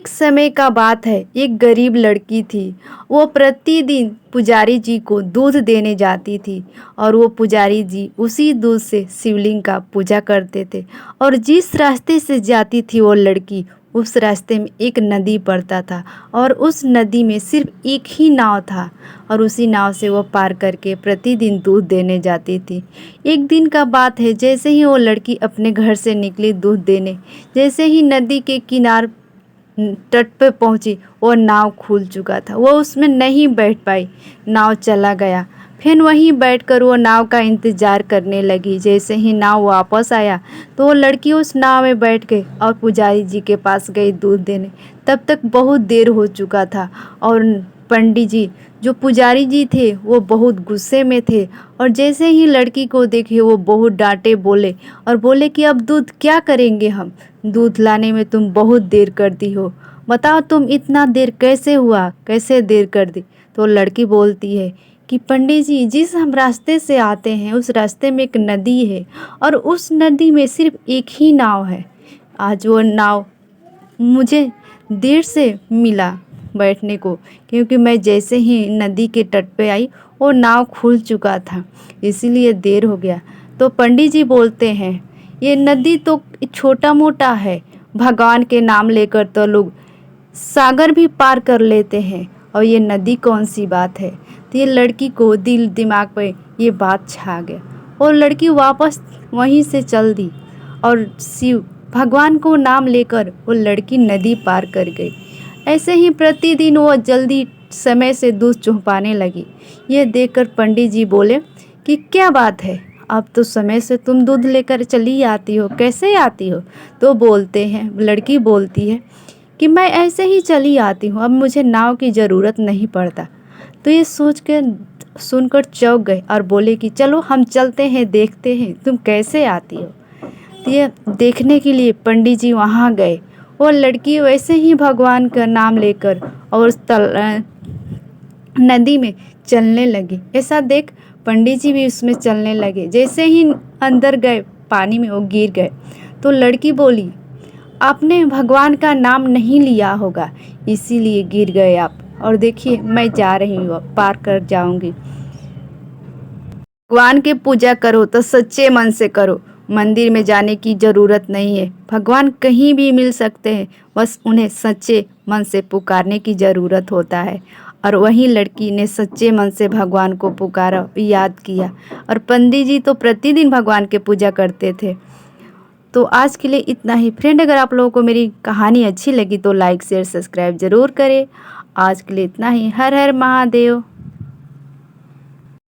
एक समय का बात है, एक गरीब लड़की थी। वो प्रतिदिन पुजारी जी को दूध देने जाती थी और वो पुजारी जी उसी दूध से शिवलिंग का पूजा करते थे। और जिस रास्ते से जाती थी वो लड़की, उस रास्ते में एक नदी पड़ता था और उस नदी में सिर्फ एक ही नाव था और उसी नाव से वो पार करके प्रतिदिन दूध देने जाती थी। एक दिन का बात है, जैसे ही वो लड़की अपने घर से निकली दूध देने, जैसे ही नदी के किनारे तट पे पहुंची, वो नाव खुल चुका था। वो उसमें नहीं बैठ पाई, नाव चला गया। फिर वहीं बैठकर वो नाव का इंतज़ार करने लगी। जैसे ही नाव वापस आया तो वो लड़की उस नाव में बैठ गई और पुजारी जी के पास गई दूध देने। तब तक बहुत देर हो चुका था और पंडित जी, जो पुजारी जी थे, वो बहुत गुस्से में थे और जैसे ही लड़की को देखे वो बहुत डांटे बोले और बोले कि अब दूध क्या करेंगे हम, दूध लाने में तुम बहुत देर कर दी हो, बताओ तुम इतना देर कैसे हुआ, कैसे देर कर दी। तो लड़की बोलती है कि पंडित जी, जिस हम रास्ते से आते हैं उस रास्ते में एक नदी है और उस नदी में सिर्फ एक ही नाव है। आज वो नाव मुझे देर से मिला बैठने को, क्योंकि मैं जैसे ही नदी के तट पे आई वो नाव खुल चुका था, इसीलिए देर हो गया। तो पंडित जी बोलते हैं, ये नदी तो छोटा मोटा है, भगवान के नाम लेकर तो लोग सागर भी पार कर लेते हैं और ये नदी कौन सी बात है। तो ये लड़की को दिल दिमाग पे ये बात छा गया और लड़की वापस वहीं से चल दी और शिव भगवान को नाम लेकर वो लड़की नदी पार कर गई। ऐसे ही प्रतिदिन वो जल्दी समय से दूध चुहपाने लगी। ये देखकर पंडित जी बोले कि क्या बात है, अब तो समय से तुम दूध लेकर चली आती हो, कैसे आती हो। तो बोलते हैं, लड़की बोलती है कि मैं ऐसे ही चली आती हूँ, अब मुझे नाव की ज़रूरत नहीं पड़ता। तो ये सोच कर सुनकर चौंक गए और बोले कि चलो हम चलते हैं, देखते हैं तुम कैसे आती हो। तो ये देखने के लिए पंडित जी वहाँ गए। वो लड़की वैसे ही भगवान का नाम लेकर और उस नदी में चलने लगी। ऐसा देख पंडित जी भी उसमें चलने लगे। जैसे ही अंदर गए पानी में वो गिर गए। तो लड़की बोली, आपने भगवान का नाम नहीं लिया होगा, इसीलिए गिर गए आप। और देखिए मैं जा रही हूँ, पार कर जाऊंगी। भगवान की पूजा करो तो सच्चे मन से करो, मंदिर में जाने की ज़रूरत नहीं है। भगवान कहीं भी मिल सकते हैं, बस उन्हें सच्चे मन से पुकारने की ज़रूरत होता है। और वहीं लड़की ने सच्चे मन से भगवान को पुकारा, याद किया। और पंडित जी तो प्रतिदिन भगवान की पूजा करते थे। तो आज के लिए इतना ही फ्रेंड। अगर आप लोगों को मेरी कहानी अच्छी लगी तो लाइक शेयर सब्सक्राइब ज़रूर करें। आज के लिए इतना ही। हर हर महादेव।